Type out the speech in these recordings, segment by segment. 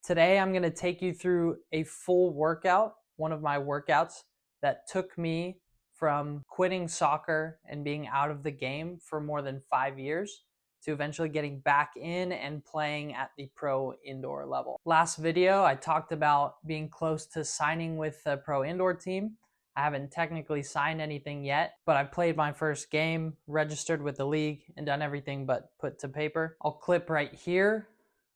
Today I'm going to take you through a full workout, one of my workouts that took me from quitting soccer and being out of the game for more than 5 years to eventually getting back in and playing at the pro indoor level. Last video, I talked about being close to signing with the pro indoor team. I haven't technically signed anything yet, but I played my first game, registered with the league, and done everything but put to paper. I'll clip right here.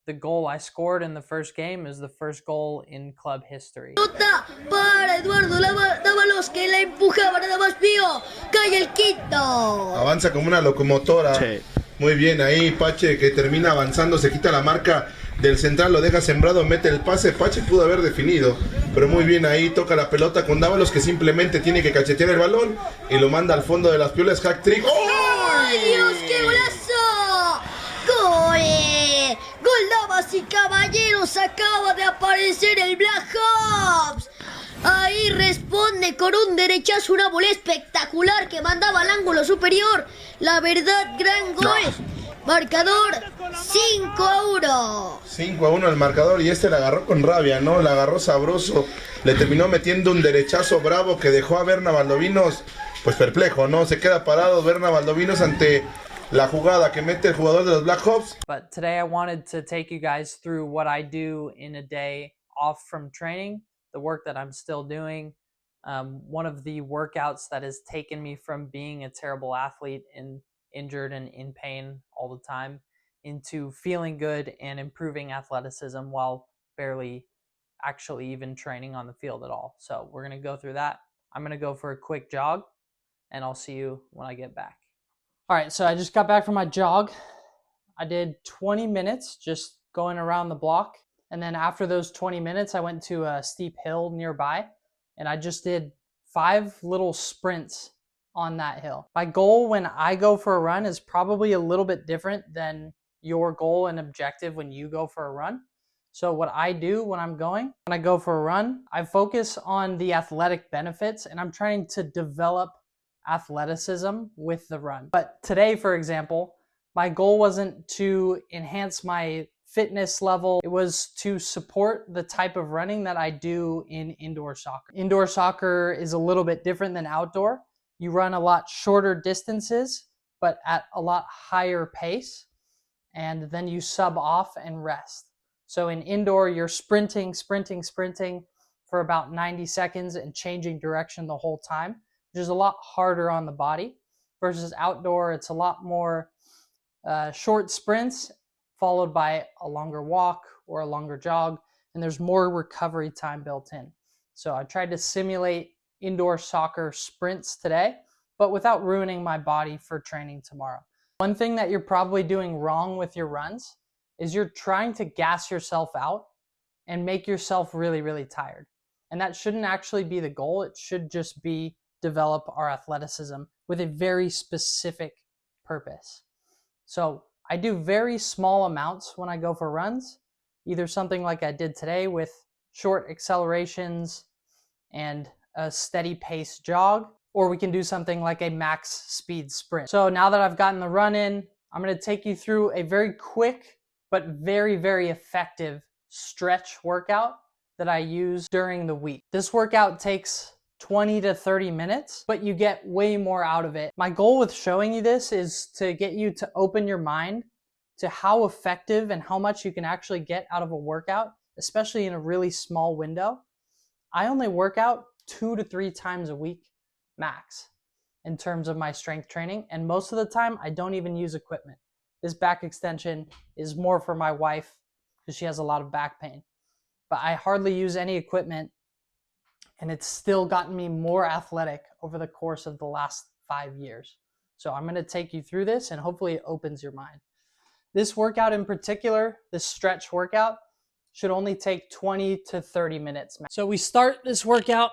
The goal I scored in the first game is the first goal in club history. Para Eduardo Dávalos, que la empujaba nada más mío. Cae el quinto. Avanza como una locomotora. Sí. Muy bien ahí, Pache, que termina avanzando, se quita la marca del central, lo deja sembrado, mete el pase. Pache pudo haber definido, pero muy bien ahí, toca la pelota con Dávalos, que simplemente tiene que cachetear el balón y lo manda al fondo de las piolas. Hack trick. ¡Ay, Dios, qué golazo! ¡Gol! ¡Gol, damas y caballeros! Acaba de aparecer el Black Ops. Ahí responde con un derechazo, una bola espectacular que mandaba al ángulo superior. La verdad, gran gol. Marcador 5-1. 5-1 el marcador, y este la agarró con rabia, ¿no? La agarró sabroso, le terminó metiendo un derechazo bravo que dejó a Berna Valdovinos pues perplejo, ¿no? Se queda parado Berna Valdovinos ante la jugada que mete el jugador de los Black Ops. But today I wanted to take you guys through what I do in a day off from training, the work that I'm still doing. One of the workouts that has taken me from being a terrible athlete and injured and in pain all the time into feeling good and improving athleticism while barely actually even training on the field at all. So we're going to go through that. I'm going to go for a quick jog and I'll see you when I get back. All right, so I just got back from my jog. I did 20 minutes just going around the block. And then after those 20 minutes, I went to a steep hill nearby and I just did 5 little sprints on that hill. My goal when I go for a run is probably a little bit different than your goal and objective when you go for a run. So what I do when I go for a run, I focus on the athletic benefits and I'm trying to develop athleticism with the run. But today, for example, my goal wasn't to enhance my fitness level. It was to support the type of running that I do in indoor soccer. Indoor soccer is a little bit different than outdoor. You run a lot shorter distances, but at a lot higher pace, and then you sub off and rest. So in indoor, you're sprinting for about 90 seconds and changing direction the whole time, which is a lot harder on the body. Versus outdoor, it's a lot more short sprints followed by a longer walk or a longer jog, and there's more recovery time built in. So I tried to simulate indoor soccer sprints today, but without ruining my body for training tomorrow. One thing that you're probably doing wrong with your runs is you're trying to gas yourself out and make yourself really, really tired. And that shouldn't actually be the goal. It should just be develop our athleticism with a very specific purpose. So I do very small amounts when I go for runs, either something like I did today with short accelerations and a steady pace jog, or we can do something like a max speed sprint. So now that I've gotten the run in, I'm going to take you through a very quick but very, very effective stretch workout that I use during the week. This workout takes 20 to 30 minutes, but you get way more out of it. My goal with showing you this is to get you to open your mind to how effective and how much you can actually get out of a workout, especially in a really small window. I only work out 2 to 3 times a week max in terms of my strength training, and most of the time I don't even use equipment. This back extension is more for my wife because she has a lot of back pain, but I hardly use any equipment, and it's still gotten me more athletic over the course of the last 5 years. So I'm going to take you through this and hopefully it opens your mind. This workout in particular, this stretch workout, should only take 20 to 30 minutes. So we start this workout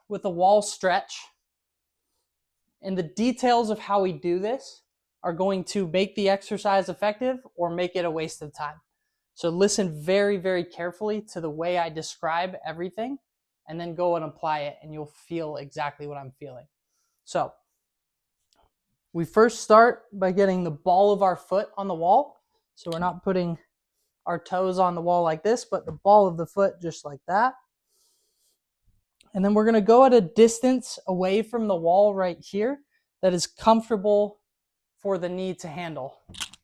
with a wall stretch, and the details of how we do this are going to make the exercise effective or make it a waste of time. So listen very, very carefully to the way I describe everything, and then go and apply it, and you'll feel exactly what I'm feeling. So we first start by getting the ball of our foot on the wall. So we're not putting our toes on the wall like this, but the ball of the foot just like that. And then we're going to go at a distance away from the wall right here that is comfortable for the knee to handle.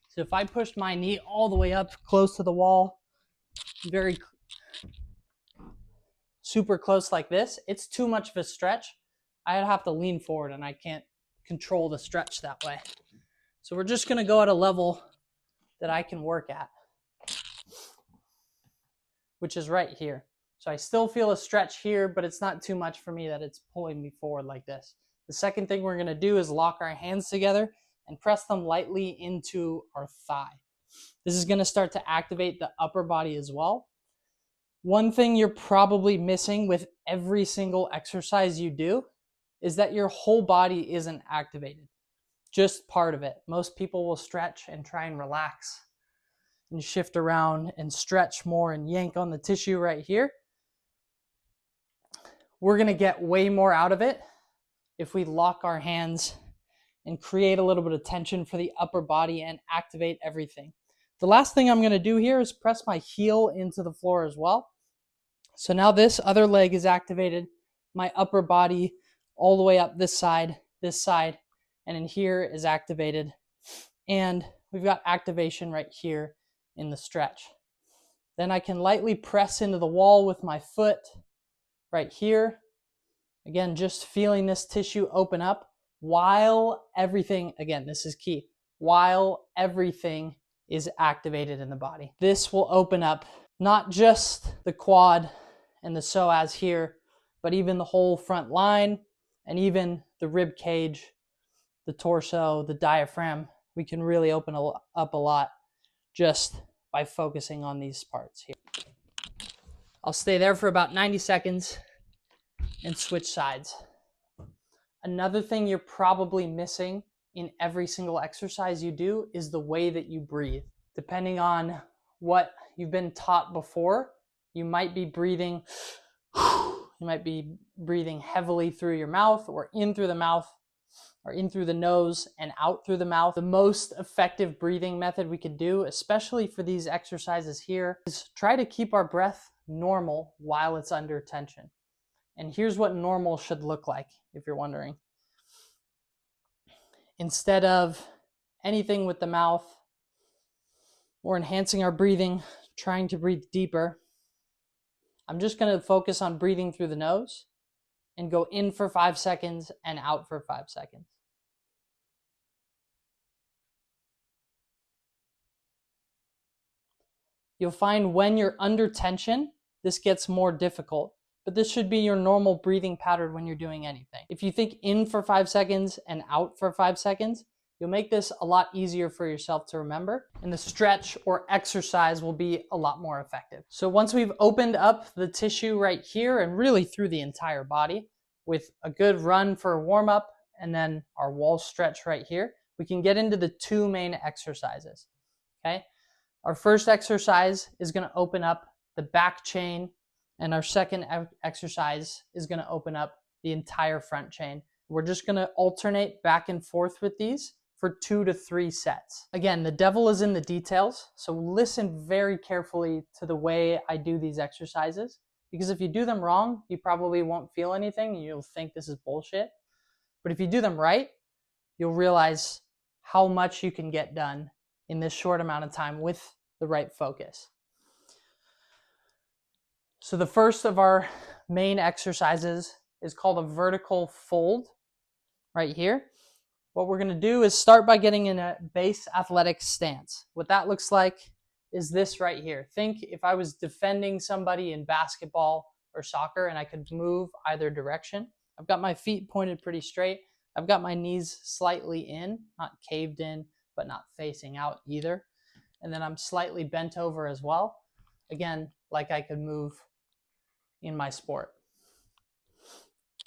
So if I pushed my knee all the way up close to the wall, very super close like this, it's too much of a stretch. I'd have to lean forward and I can't control the stretch that way. So we're just going to go at a level that I can work at, which is right here. So I still feel a stretch here, but it's not too much for me that it's pulling me forward like this. The second thing we're going to do is lock our hands together and press them lightly into our thigh. This is going to start to activate the upper body as well. One thing you're probably missing with every single exercise you do is that your whole body isn't activated, just part of it. Most people will stretch and try and relax and shift around and stretch more and yank on the tissue right here. We're going to get way more out of it if we lock our hands and create a little bit of tension for the upper body and activate everything. The last thing I'm going to do here is press my heel into the floor as well. So now this other leg is activated, my upper body all the way up this side, and in here is activated. And we've got activation right here in the stretch. Then I can lightly press into the wall with my foot right here. Again, just feeling this tissue open up while everything, again, this is key, while everything is activated in the body. This will open up not just the quad and the psoas here, but even the whole front line and even the rib cage, the torso, the diaphragm. We can really open up a lot just by focusing on these parts here. I'll stay there for about 90 seconds and switch sides. Another thing you're probably missing in every single exercise you do is the way that you breathe. Depending on what you've been taught before, you might be breathing heavily through your mouth or in through the mouth or in through the nose and out through the mouth. The most effective breathing method we could do, especially for these exercises here, is try to keep our breath normal while it's under tension. And here's what normal should look like, if you're wondering. Instead of anything with the mouth or enhancing our breathing, trying to breathe deeper, I'm just going to focus on breathing through the nose and go in for 5 seconds and out for 5 seconds. You'll find when you're under tension, this gets more difficult, but this should be your normal breathing pattern when you're doing anything. If you think in for 5 seconds and out for 5 seconds, you'll make this a lot easier for yourself to remember, and the stretch or exercise will be a lot more effective. So once we've opened up the tissue right here and really through the entire body with a good run for a warm up and then our wall stretch right here, we can get into the two main exercises, okay? Our first exercise is going to open up the back chain, and our second exercise is going to open up the entire front chain. We're just going to alternate back and forth with these for 2 to 3 sets. Again, the devil is in the details, so listen very carefully to the way I do these exercises, because if you do them wrong, you probably won't feel anything and you'll think this is bullshit. But if you do them right, you'll realize how much you can get done in this short amount of time with the right focus. So the first of our main exercises is called a vertical fold right here. What we're going to do is start by getting in a base athletic stance. What that looks like is this right here. Think if I was defending somebody in basketball or soccer and I could move either direction. I've got my feet pointed pretty straight. I've got my knees slightly in, not caved in, but not facing out either. And then I'm slightly bent over as well. Again, like I could move in my sport.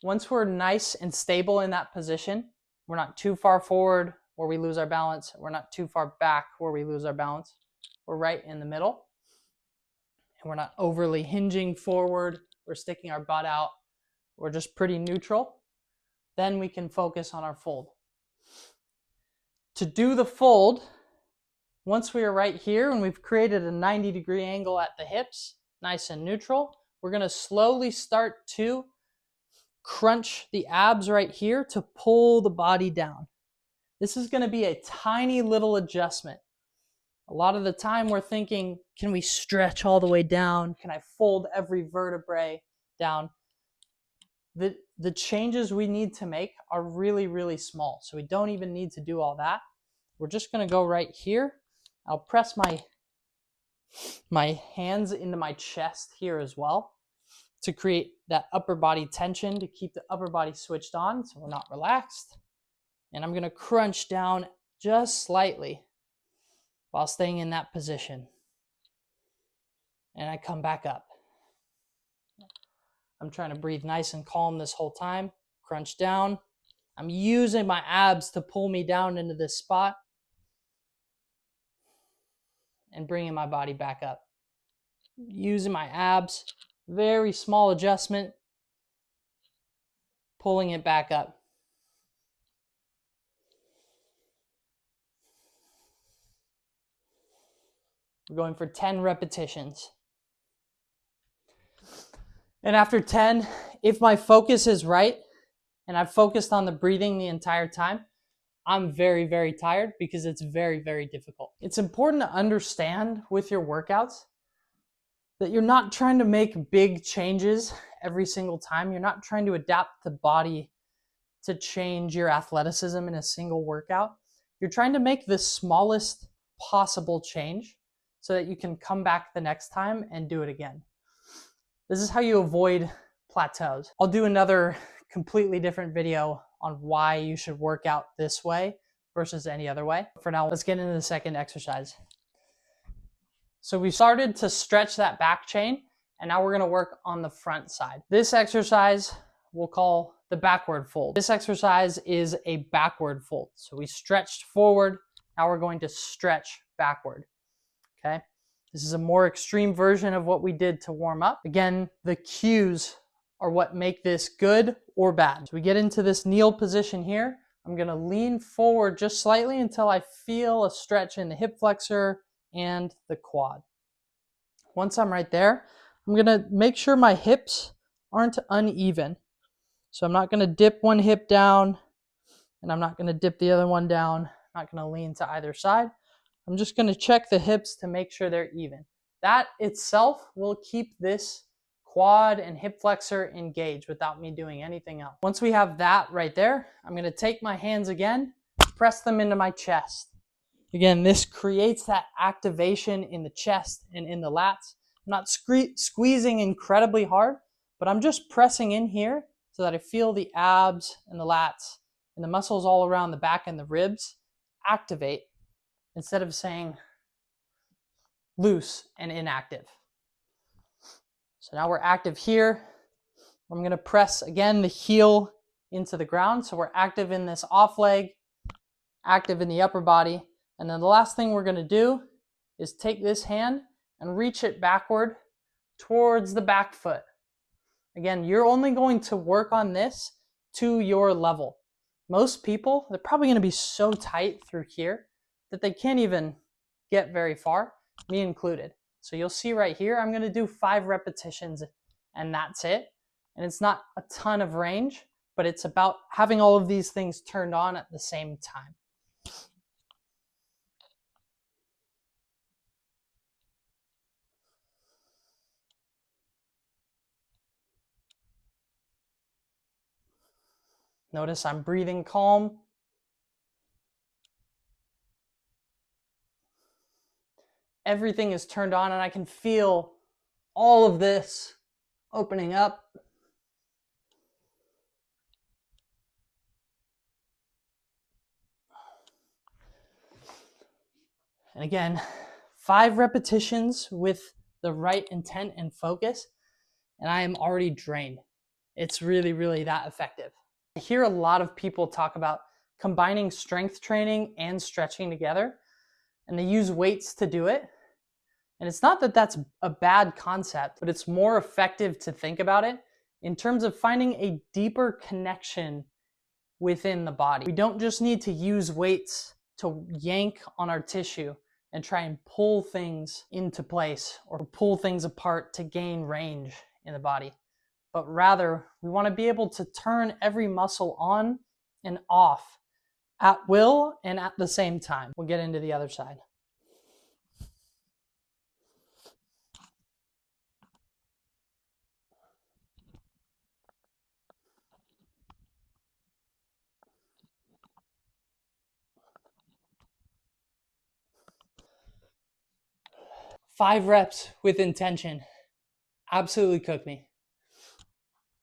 Once we're nice and stable in that position, we're not too far forward where we lose our balance. We're not too far back where we lose our balance. We're right in the middle. And we're not overly hinging forward. We're sticking our butt out. We're just pretty neutral. Then we can focus on our fold. To do the fold, Once we are right here and we've created a 90-degree angle at the hips, nice and neutral, we're going to slowly start to crunch the abs right here to pull the body down. This is going to be a tiny little adjustment. A lot of the time we're thinking, can we stretch all the way down? Can I fold every vertebrae down? The changes we need to make are really, really small. So we don't even need to do all that. We're just going to go right here. I'll press my hands into my chest here as well to create that upper body tension, to keep the upper body switched on so we're not relaxed. And I'm going to crunch down just slightly while staying in that position. And I come back up. I'm trying to breathe nice and calm this whole time. Crunch down. I'm using my abs to pull me down into this spot and bringing my body back up. Using my abs, very small adjustment, pulling it back up. We're going for 10 repetitions. And after 10, if my focus is right, and I've focused on the breathing the entire time, I'm very, very tired because it's very, very difficult. It's important to understand with your workouts that you're not trying to make big changes every single time. You're not trying to adapt the body to change your athleticism in a single workout. You're trying to make the smallest possible change so that you can come back the next time and do it again. This is how you avoid plateaus. I'll do another completely different video on why you should work out this way versus any other way. For now, let's get into the second exercise. So we started to stretch that back chain, and now we're gonna work on the front side. This exercise we'll call the backward fold. This exercise is a backward fold. So we stretched forward, now we're going to stretch backward, okay? This is a more extreme version of what we did to warm up. Again, the cues are what make this good or bad. So we get into this kneel position here. I'm gonna lean forward just slightly until I feel a stretch in the hip flexor and the quad. Once I'm right there, I'm gonna make sure my hips aren't uneven. So I'm not gonna dip one hip down and I'm not gonna dip the other one down. I'm not gonna lean to either side. I'm just gonna check the hips to make sure they're even. That itself will keep this quad and hip flexor engaged without me doing anything else. Once we have that right there, I'm gonna take my hands again, press them into my chest. Again, this creates that activation in the chest and in the lats. I'm not squeezing incredibly hard, but I'm just pressing in here so that I feel the abs and the lats and the muscles all around the back and the ribs activate instead of saying loose and inactive. So now we're active here. I'm gonna press again the heel into the ground. So we're active in this off leg, active in the upper body. And then the last thing we're gonna do is take this hand and reach it backward towards the back foot. Again, you're only going to work on this to your level. Most people, they're probably gonna be so tight through here that they can't even get very far, me included. So you'll see right here, I'm gonna do 5 repetitions and that's it. And it's not a ton of range, but it's about having all of these things turned on at the same time. Notice I'm breathing calm. Everything is turned on and I can feel all of this opening up. And again, 5 repetitions with the right intent and focus, and I am already drained. It's really, really that effective. I hear a lot of people talk about combining strength training and stretching together, and they use weights to do it. And it's not that that's a bad concept, but it's more effective to think about it in terms of finding a deeper connection within the body. We don't just need to use weights to yank on our tissue and try and pull things into place or pull things apart to gain range in the body. But rather, we want to be able to turn every muscle on and off at will and at the same time. We'll get into the other side. Five reps with intention. Absolutely cooked me.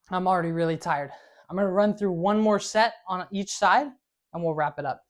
I'm already really tired. I'm gonna run through one more set on each side and we'll wrap it up.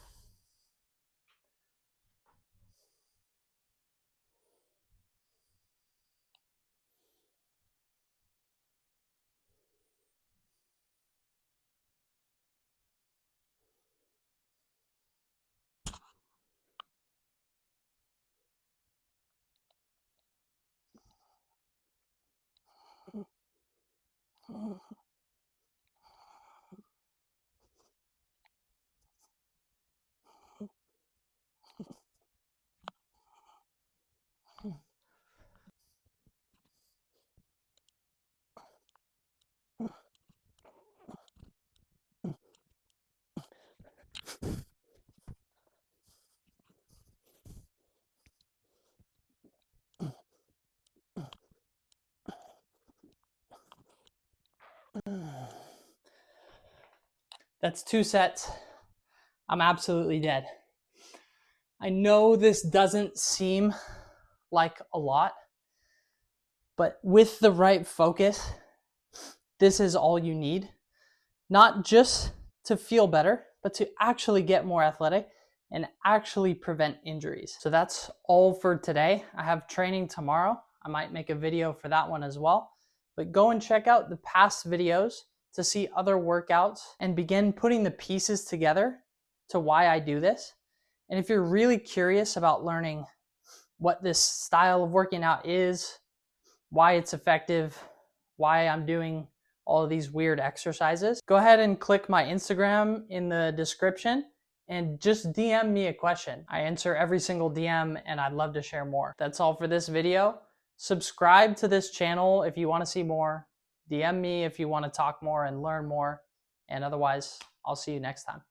That's 2 sets. I'm absolutely dead. I know this doesn't seem like a lot, but with the right focus, this is all you need. Not just to feel better, but to actually get more athletic and actually prevent injuries. So that's all for today. I have training tomorrow. I might make a video for that one as well. But go and check out the past videos to see other workouts and begin putting the pieces together to why I do this. And if you're really curious about learning what this style of working out is, why it's effective, why I'm doing all of these weird exercises, go ahead and click my Instagram in the description and just DM me a question. I answer every single DM and I'd love to share more. That's all for this video. Subscribe to this channel if you want to see more. DM me if you want to talk more and learn more. And otherwise, I'll see you next time.